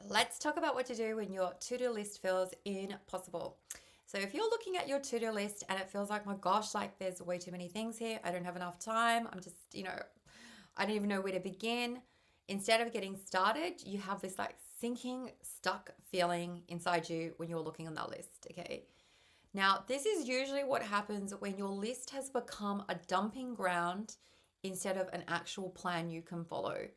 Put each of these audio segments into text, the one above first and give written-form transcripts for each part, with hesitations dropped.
Let's talk about what to do when your to-do list feels impossible. So if you're looking at your to-do list and it feels like, my gosh, like there's way too many things here. I don't have enough time. I'm just, I don't even know where to begin. Instead of getting started, you have this like sinking, stuck feeling inside you when you're looking on that list. Okay. Now, this is usually what happens when your list has become a dumping ground instead of an actual plan you can follow.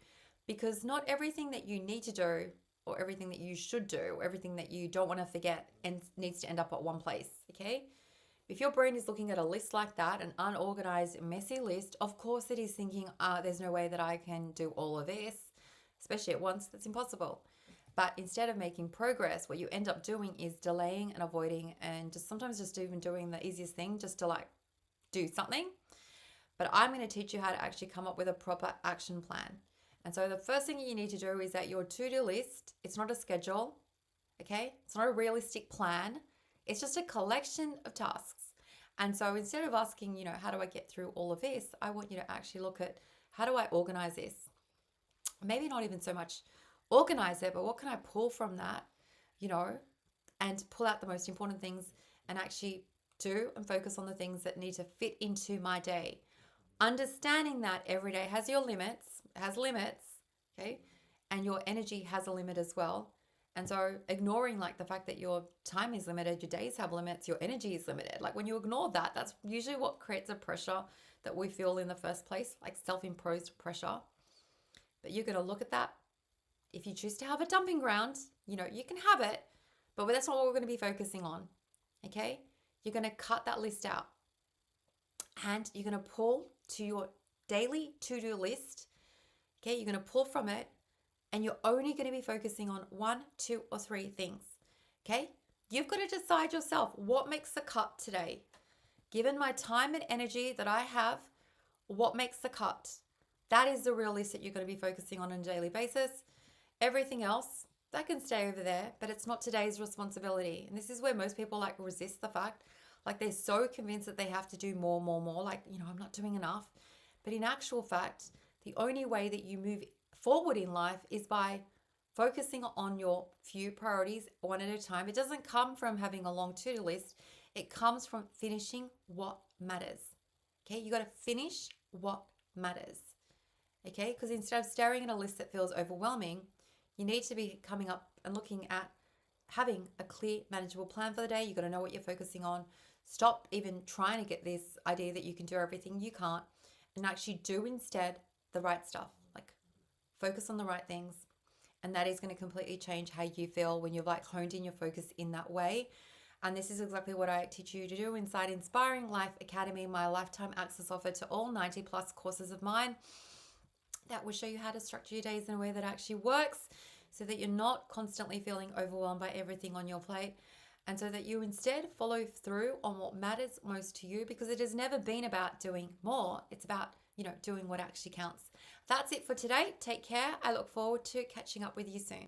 Because not everything that you need to do, or everything that you should do, or everything that you don't want to forget, and needs to end up at one place. Okay? If your brain is looking at a list like that, an unorganized, messy list, of course it is thinking, there's no way that I can do all of this, especially at once. That's impossible. But instead of making progress, what you end up doing is delaying and avoiding, and just sometimes just even doing the easiest thing just to like do something. But I'm going to teach you how to actually come up with a proper action plan. And so the first thing you need to do is that your to-do list, it's not a schedule, okay? It's not a realistic plan. It's just a collection of tasks. And so instead of asking, how do I get through all of this? I want you to actually look at, how do I organize this? Maybe not even so much organize it, but what can I pull from that, you know, and pull out the most important things and actually do and focus on the things that need to fit into my day. Understanding that every day has limits, okay? And your energy has a limit as well. And so ignoring like the fact that your time is limited, your days have limits, your energy is limited. Like when you ignore that, that's usually what creates a pressure that we feel in the first place, like self-imposed pressure. But you're going to look at that. If you choose to have a dumping ground, you can have it, but that's not what we're going to be focusing on. Okay? You're going to cut that list out and you're going to pull to your daily to-do list. Okay? You're going to pull from it and you're only going to be focusing on 1, 2, or 3 things. Okay? You've got to decide yourself what makes the cut today. Given my time and energy that I have, what makes the cut? That is the real list that you're going to be focusing on a daily basis. Everything else, that can stay over there, but it's not today's responsibility. And this is where most people like resist the fact, like they're so convinced that they have to do more, more, more. Like, I'm not doing enough. But in actual fact, the only way that you move forward in life is by focusing on your few priorities one at a time. It doesn't come from having a long to-do list. It comes from finishing what matters. Okay, you got to finish what matters. Okay, because instead of staring at a list that feels overwhelming, you need to be coming up and looking at having a clear, manageable plan for the day. You've got to know what you're focusing on. Stop even trying to get this idea that you can do everything. You can't. And actually do instead the right stuff. Like focus on the right things. And that is going to completely change how you feel when you've like honed in your focus in that way. And this is exactly what I teach you to do inside Inspiring Life Academy, my lifetime access offer to all 90 plus courses of mine that will show you how to structure your days in a way that actually works so that you're not constantly feeling overwhelmed by everything on your plate, and so that you instead follow through on what matters most to you, because it has never been about doing more. It's about, doing what actually counts. That's it for today. Take care. I look forward to catching up with you soon.